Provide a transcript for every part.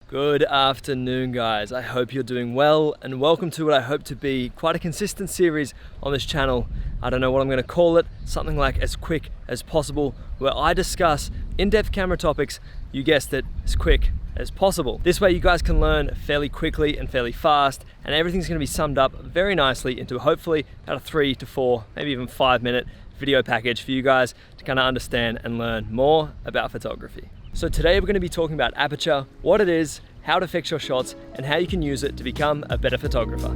Good afternoon, guys. I hope you're doing well, and welcome to what I hope to be quite a consistent series on this channel. I don't know what I'm going to call it, something like As Quick as Possible, where I discuss in-depth camera topics, you guessed it, as quick as possible. This way you guys can learn fairly quickly and fairly fast, and everything's going to be summed up very nicely into hopefully about a 3 to 4, maybe even 5-minute video package for you guys to kind of understand and learn more about photography. So today we're going to be talking about aperture, what it is, how to fix your shots, and how you can use it to become a better photographer.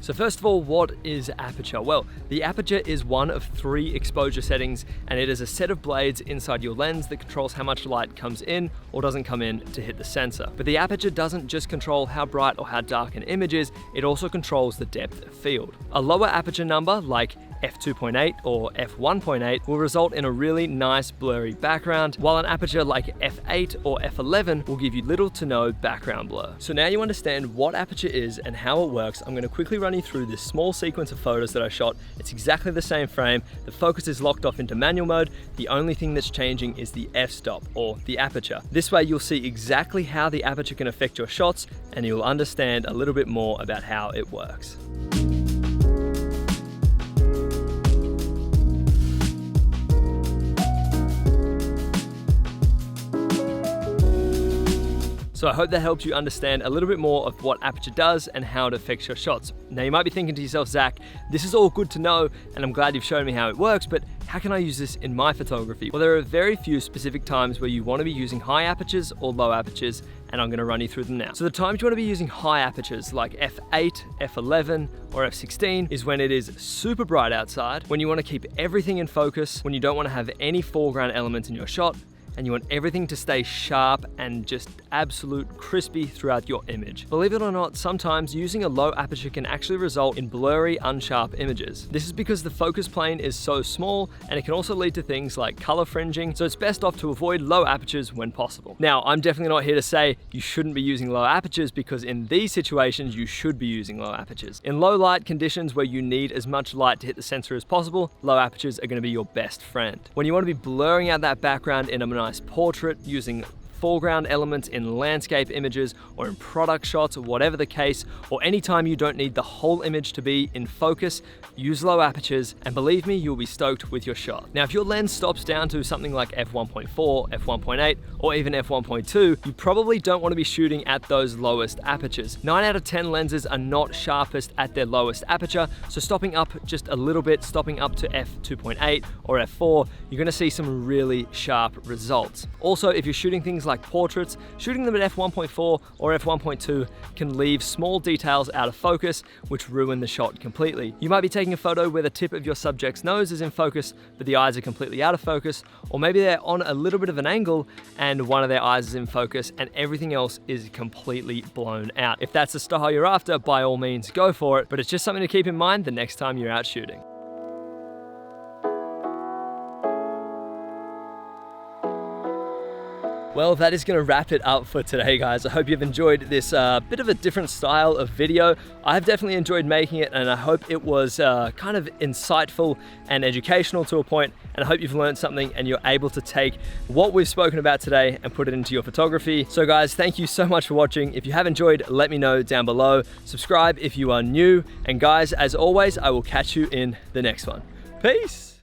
So first of all, what is aperture? Well, the aperture is one of 3 exposure settings, and it is a set of blades inside your lens that controls how much light comes in or doesn't come in to hit the sensor. But the aperture doesn't just control how bright or how dark an image is, it also controls the depth of field. A lower aperture number like f2.8 or f1.8 will result in a really nice blurry background, while an aperture like f8 or f11 will give you little to no background blur. So now you understand what aperture is and how it works, I'm going to quickly run you through this small sequence of photos that I shot. It's exactly the same frame, the focus is locked off into manual mode, the only thing that's changing is the f-stop or the aperture. This way you'll see exactly how the aperture can affect your shots, and you'll understand a little bit more about how it works. So I hope that helps you understand a little bit more of what aperture does and how to fix your shots. Now you might be thinking to yourself, Zach, this is all good to know and I'm glad you've shown me how it works, but how can I use this in my photography? Well, there are very few specific times where you want to be using high apertures or low apertures, and I'm going to run you through them now. So the times you want to be using high apertures like f8, f11 or f16 is when it is super bright outside, when you want to keep everything in focus, when you don't want to have any foreground elements in your shot, and you want everything to stay sharp and just absolute crispy throughout your image. Believe it or not, sometimes using a low aperture can actually result in blurry, unsharp images. This is because the focus plane is so small, and it can also lead to things like color fringing, so it's best off to avoid low apertures when possible. Now, I'm definitely not here to say you shouldn't be using low apertures, because in these situations, you should be using low apertures. In low light conditions where you need as much light to hit the sensor as possible, low apertures are going to be your best friend. When you want to be blurring out that background in a nice portrait, using foreground elements in landscape images or in product shots, or whatever the case, or anytime you don't need the whole image to be in focus, use low apertures, and believe me, you'll be stoked with your shot. Now, if your lens stops down to something like f1.4, f1.8, or even f1.2, you probably don't want to be shooting at those lowest apertures. 9 out of 10 lenses are not sharpest at their lowest aperture, so stopping up just a little bit, stopping up to f2.8 or f4, you're going to see some really sharp results. Also, if you're shooting things like portraits, shooting them at f1.4 or f1.2 can leave small details out of focus, which ruin the shot completely. You might be taking a photo where the tip of your subject's nose is in focus, but the eyes are completely out of focus, or maybe they're on a little bit of an angle and one of their eyes is in focus and everything else is completely blown out. If that's the style you're after, by all means go for it, but it's just something to keep in mind the next time you're out shooting. Well, that is going to wrap it up for today, guys. I hope you've enjoyed this bit of a different style of video. I've definitely enjoyed making it, and I hope it was kind of insightful and educational to a point, and I hope you've learned something and you're able to take what we've spoken about today and put it into your photography. So guys, thank you so much for watching. If you have enjoyed, let me know down below. Subscribe if you are new, and guys, as always, I will catch you in the next one. Peace!